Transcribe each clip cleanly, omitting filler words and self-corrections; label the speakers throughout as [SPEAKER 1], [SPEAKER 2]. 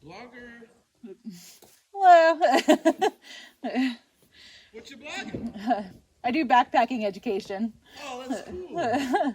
[SPEAKER 1] Blogger.
[SPEAKER 2] Hello.
[SPEAKER 1] What's your blogging?
[SPEAKER 2] I do backpacking education.
[SPEAKER 1] Oh, that's cool.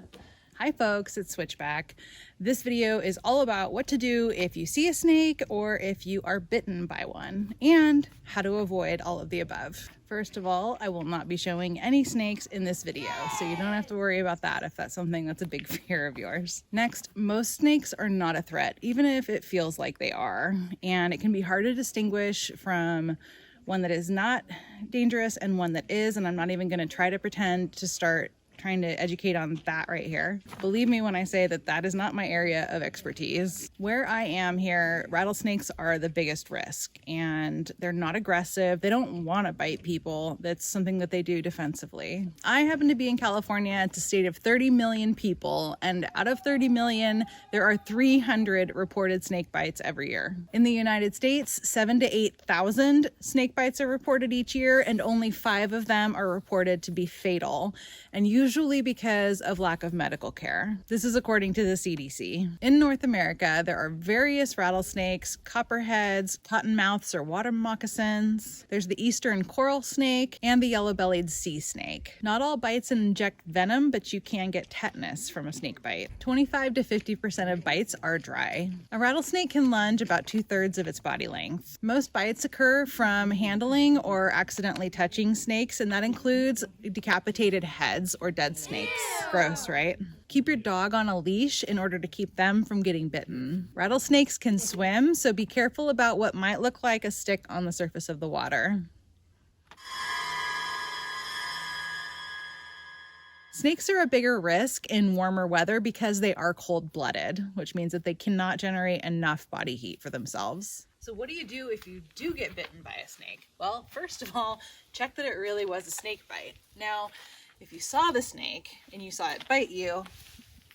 [SPEAKER 2] Hi folks, it's Switchback. This video is all about what to do if you see a snake or if you are bitten by one, and how to avoid all of the above. First of all, I will not be showing any snakes in this video, so you don't have to worry about that if that's something that's a big fear of yours. Next, most snakes are not a threat, even if it feels like they are, and it can be hard to distinguish from one that is not dangerous and one that is, and I'm not even going to try to pretend to start trying to educate on that right here. Believe me when I say that that is not my area of expertise. Where I am here, rattlesnakes are the biggest risk, and they're not aggressive. They don't want to bite people. That's something that they do defensively. I happen to be in California. It's a state of 30 million people, and out of 30 million, there are 300 reported snake bites every year. In the United States, 7,000 to 8,000 snake bites are reported each year, and only 5 of them are reported to be fatal, and usually because of lack of medical care. This is according to the CDC. In North America, there are various rattlesnakes, copperheads, cottonmouths or water moccasins. There's the eastern coral snake and the yellow-bellied sea snake. Not all bites inject venom, but you can get tetanus from a snake bite. 25 to 50% of bites are dry. A rattlesnake can lunge about 2/3 of its body length. Most bites occur from handling or accidentally touching snakes, and that includes decapitated heads or dead snakes. Gross, right? Keep your dog on a leash in order to keep them from getting bitten. Rattlesnakes can swim, so be careful about what might look like a stick on the surface of the water. Snakes are a bigger risk in warmer weather because they are cold-blooded, which means that they cannot generate enough body heat for themselves. So what do you do if you do get bitten by a snake? Well, first of all, check that it really was a snake bite. Now, if you saw the snake and you saw it bite you,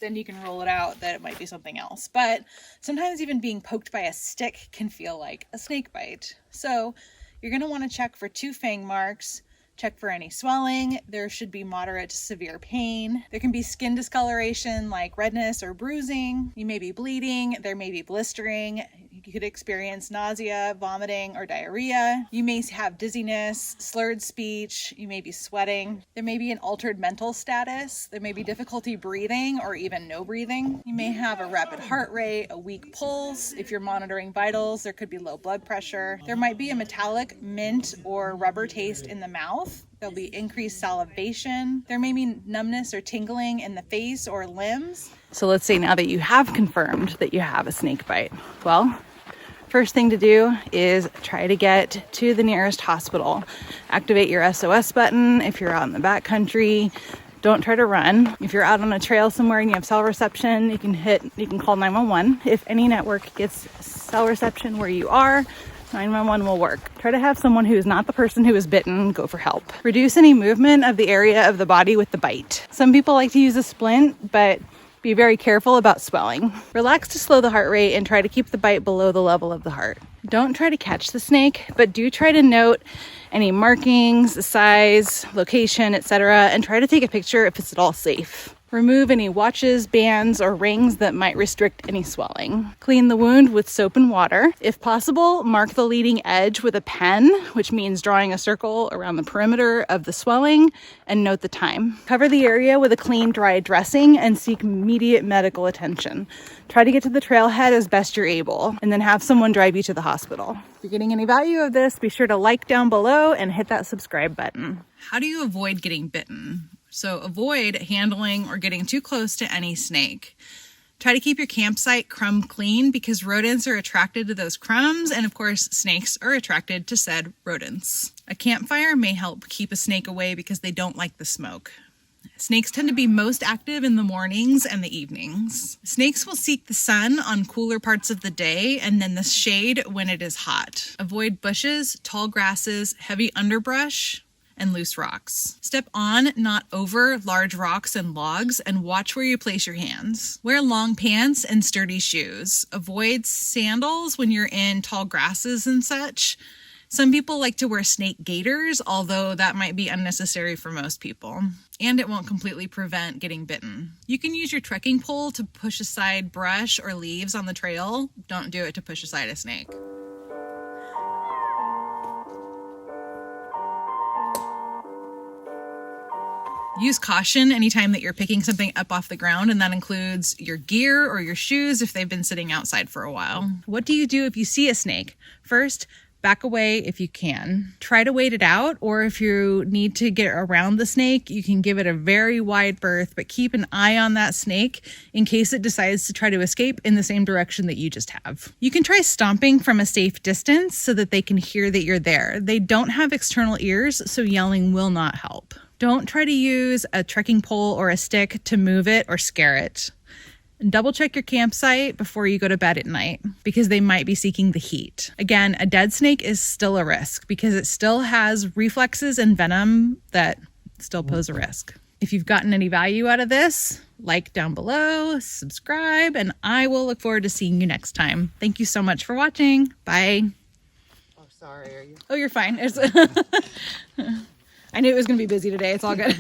[SPEAKER 2] then you can rule it out that it might be something else. But sometimes even being poked by a stick can feel like a snake bite. So you're going to want to check for 2 fang marks. Check for any swelling. There should be moderate to severe pain. There can be skin discoloration like redness or bruising. You may be bleeding. There may be blistering. You could experience nausea, vomiting, or diarrhea. You may have dizziness, slurred speech. You may be sweating. There may be an altered mental status. There may be difficulty breathing or even no breathing. You may have a rapid heart rate, a weak pulse. If you're monitoring vitals, there could be low blood pressure. There might be a metallic, mint, or rubber taste in the mouth. There'll be increased salivation. There may be numbness or tingling in the face or limbs. So let's say now that you have confirmed that you have a snake bite. Well, first thing to do is try to get to the nearest hospital. Activate your SOS button if you're out in the backcountry. Don't try to run. If you're out on a trail somewhere and you have cell reception, you can call 911. If any network gets cell reception where you are, 911 will work. Try to have someone who is not the person who is bitten go for help. Reduce any movement of the area of the body with the bite. Some people like to use a splint, but be very careful about swelling. Relax to slow the heart rate and try to keep the bite below the level of the heart. Don't try to catch the snake, but do try to note any markings, the size, location, etc., and try to take a picture if it's at all safe. Remove any watches, bands, or rings that might restrict any swelling. Clean the wound with soap and water. If possible, mark the leading edge with a pen, which means drawing a circle around the perimeter of the swelling, and note the time. Cover the area with a clean, dry dressing and seek immediate medical attention. Try to get to the trailhead as best you're able, and then have someone drive you to the hospital. If you're getting any value of this, be sure to like down below and hit that subscribe button. How do you avoid getting bitten? So avoid handling or getting too close to any snake. Try to keep your campsite crumb clean because rodents are attracted to those crumbs, and of course snakes are attracted to said rodents. A campfire may help keep a snake away because they don't like the smoke. Snakes tend to be most active in the mornings and the evenings. Snakes will seek the sun on cooler parts of the day and then the shade when it is hot. Avoid bushes, tall grasses, heavy underbrush, and loose rocks. Step on, not over, large rocks and logs, and watch where you place your hands. Wear long pants and sturdy shoes. Avoid sandals when you're in tall grasses and such. Some people like to wear snake gaiters, although that might be unnecessary for most people. And it won't completely prevent getting bitten. You can use your trekking pole to push aside brush or leaves on the trail. Don't do it to push aside a snake. Use caution anytime that you're picking something up off the ground, and that includes your gear or your shoes if they've been sitting outside for a while. What do you do if you see a snake? First, back away if you can. Try to wait it out, or if you need to get around the snake, you can give it a very wide berth, but keep an eye on that snake in case it decides to try to escape in the same direction that you just have. You can try stomping from a safe distance so that they can hear that you're there. They don't have external ears, so yelling will not help. Don't try to use a trekking pole or a stick to move it or scare it. Double check your campsite before you go to bed at night because they might be seeking the heat. Again, a dead snake is still a risk because it still has reflexes and venom that still pose a risk. If you've gotten any value out of this, like down below, subscribe, and I will look forward to seeing you next time. Thank you so much for watching. Bye.
[SPEAKER 1] Oh, sorry. Are you?
[SPEAKER 2] Oh, you're fine. I knew it was going to be busy today. It's all good.